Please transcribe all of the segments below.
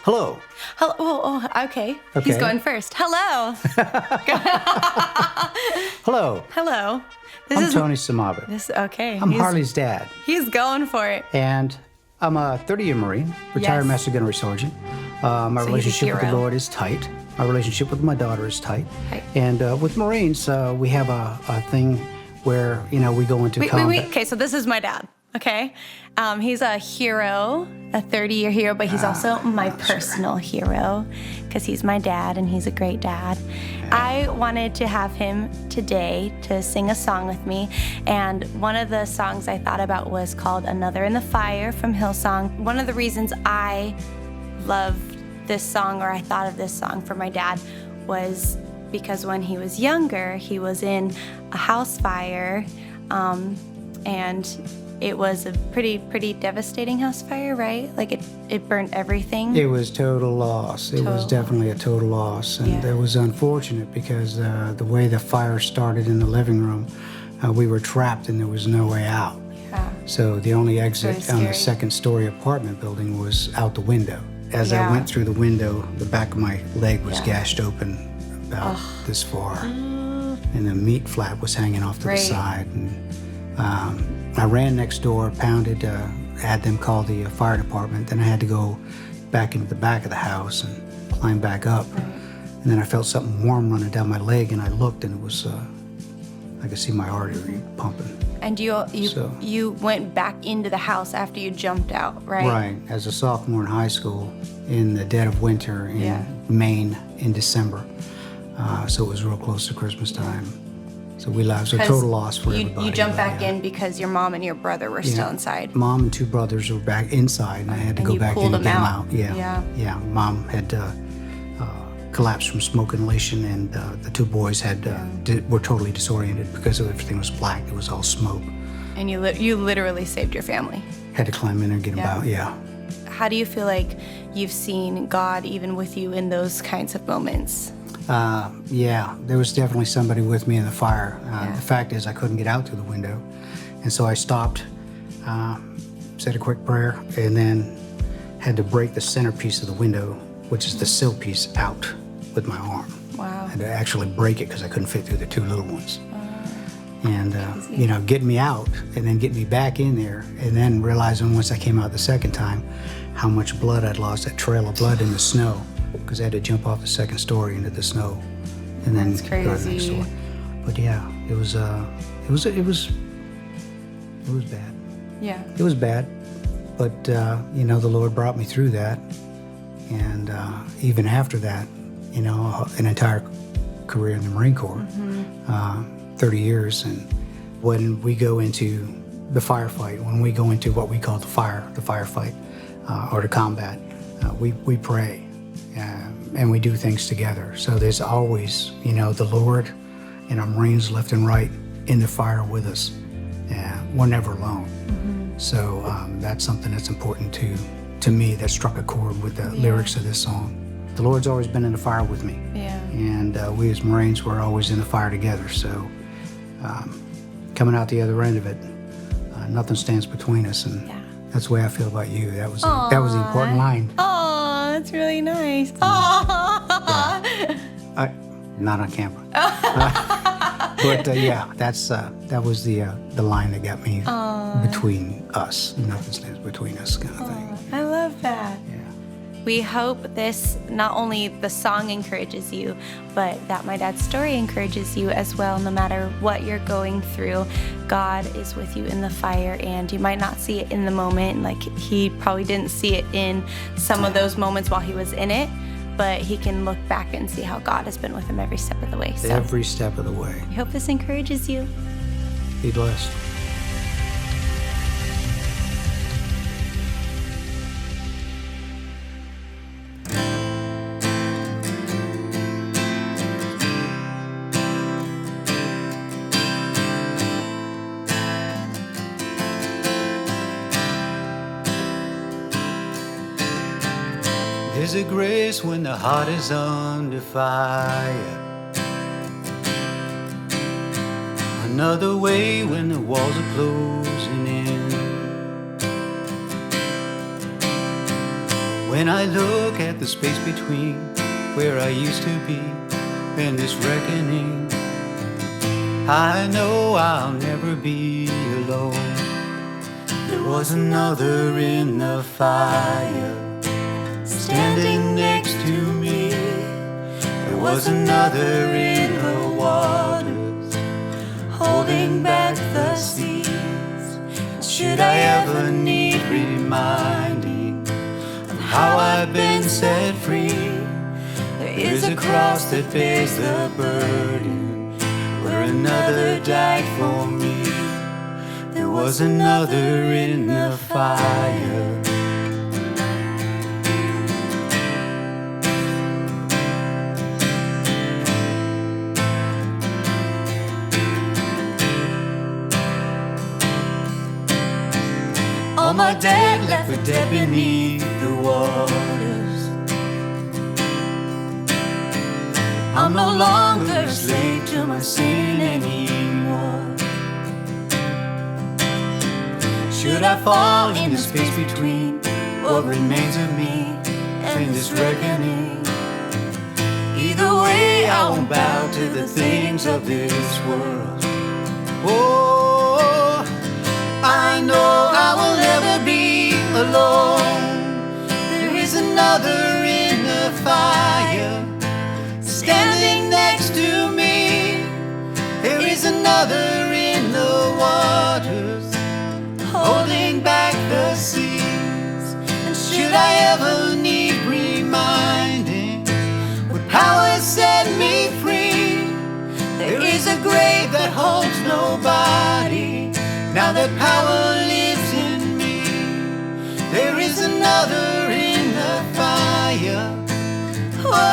Hello. Hello. Okay. He's Okay. going first. Hello. Hello. Hello. I'm Tony Samaba. Okay. I'm Harley's dad. He's going for it. And I'm a 30-year Marine, retired Yes. Master Gunnery Sergeant. My he's a relationship with the hero. Lord is tight. My relationship with my daughter is tight. Right. And with Marines, we have a thing where, we go into combat. Wait. Okay, so this is my dad. Okay. He's a hero, a 30-year hero, but he's also my personal hero because he's my dad and he's a great dad. I wanted to have him today to sing a song with me, and one of the songs I thought about was called Another in the Fire from Hillsong. One of the reasons I loved this song, or I thought of this song for my dad, was because when he was younger, he was in a house fire, and it was a pretty devastating house fire, right? Like it burnt everything. It was total loss. It was definitely a total loss. And Yeah. it was unfortunate because the way the fire started in the living room, we were trapped and there was no way out. Yeah. So the only exit Very on the scary. second-story apartment building was out the window. As I Yeah. went through the window, the back of my leg was Yeah. gashed open about this far. And the meat flap was hanging off to the Right. side. And I ran next door, pounded, had them call the fire department. Then I had to go back into the back of the house and climb back up. And then I felt something warm running down my leg, and I looked, and it was, I could see my artery pumping. And you So- you went back into the house after you jumped out, right? Right. As a sophomore in high school, in the dead of winter in Yeah. Maine in December. So it was real close to Christmas time. So we lost a 'Cause total loss for everybody. You jumped but, back in because your mom and your brother were still inside. Mom and two brothers were back inside, and I had to And go you back pulled in and them get them out. out. Yeah. Yeah. Mom had collapsed from smoke inhalation, and the two boys were totally disoriented because everything was black. It was all smoke. And you literally saved your family. Had to climb in and get them Yeah. out. Yeah. How do you feel like you've seen God even with you in those kinds of moments? Yeah, there was definitely somebody with me in the fire. The fact is, I couldn't get out through the window, and so I stopped, said a quick prayer, and then had to break the centerpiece of the window, which is the sill piece, out with my arm. Wow. I had to actually break it because I couldn't fit through the two little ones. And, getting me out and then getting me back in there, and then realizing once I came out the second time how much blood I'd lost, that trail of blood in the snow, because I had to jump off the second story into the sno and then That's go to the next crazy. door. But yeah, it was bad. Yeah. It was bad, but the Lord brought me through that, and even after that, an entire career in the Marine Corps, 30 years, and when we go into the firefight, when we go into what we call the firefight, or the combat, we pray, and we do things together. So there's always, the Lord and our Marines left and right in the fire with us. We're never alone. So that's something that's important to me, that struck a chord with the lyrics of this song. The Lord's always been in the fire with me. Yeah. And we as Marines were always in the fire together. So coming out the other end of it, nothing stands between us. And that's the way I feel about you. That was the important line. Oh, that's really nice. Not on camera. But that was the line that got me between us. Nothing stands between us, kind of thing. I love that. Yeah. We hope this, not only the song encourages you, but that my dad's story encourages you as well. No matter what you're going through, God is with you in the fire, and you might not see it in the moment. Like he probably didn't see it in some of those moments while he was in it, but he can look back and see how God has been with him every step of the way. So Every step of the way. I hope this encourages you. Be blessed. There's a grace when the heart is under fire. Another way when the walls are closing in. When I look at the space between where I used to be and this reckoning, I know I'll never be alone. There was another in the fire standing next to me. There was another in the waters holding back the seas. Should I ever need reminding of how I've been set free, there is a cross that bears the burden where another died for me. There was another in the fire. All my dad left for dead beneath the waters. I'm no longer a slave to my sin anymore. Should I fall in the space between what remains of me and this reckoning? Either way, I won't bow to the things of this world. Oh, I know I will never be alone. There is another in the fire standing next to me. There is another in the waters holding back the seas. And should I ever need reminding what power set me free, there is a grave that holds nobody. Now that power lives in me. There is another in the fire. Oh,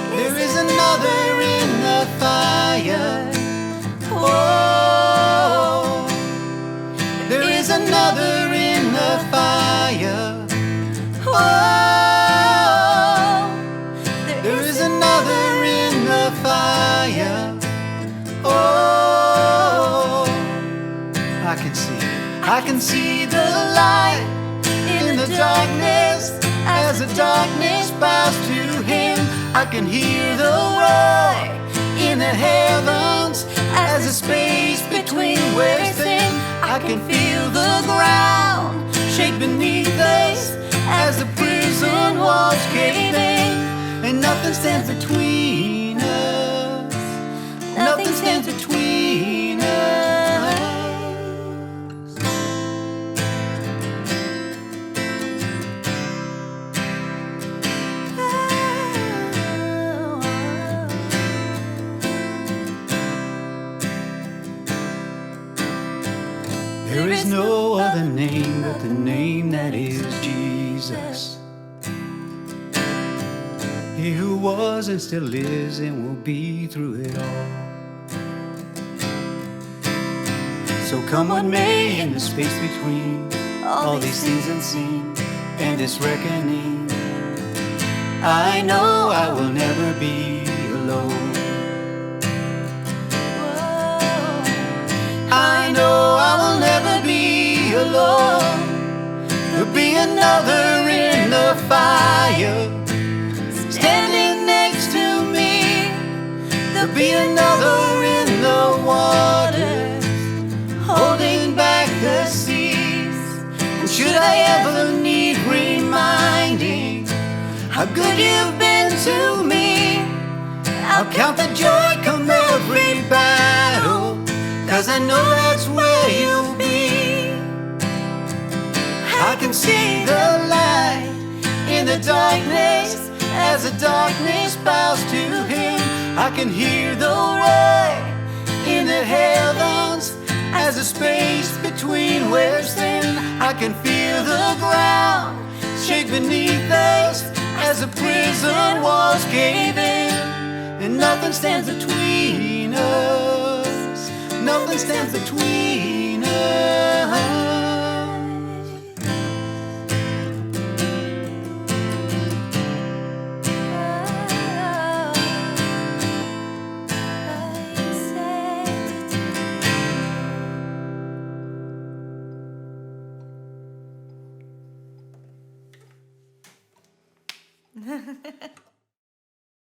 there is another in the fire. Oh, there is another in the fire. Oh, there is another in the fire. Oh, I can see the light in the darkness as the darkness bows to him. I can hear the roar in the heavens as the space between wears thin. I can feel the ground shake beneath us as the prison walls cave in. And nothing stands between us. Nothing stands between us. There is no other name but the name that is Jesus. He who was and still is and will be through it all. So come what may in the space between all these things unseen and this reckoning, I know I will never be alone. I know I will never be alone. There'll be another in the fire standing next to me. There'll be another in the waters holding back the seas. And should I ever need reminding how good you've been to me, I'll count the joy come every battle, 'cause I know that's where you'll be. I can see the light in the darkness as the darkness bows to him. I can hear the roar in the heavens as the space between wears thin. I can feel the ground shake beneath us as the prison walls cave in. And nothing stands between us. Nothing stands between us. it.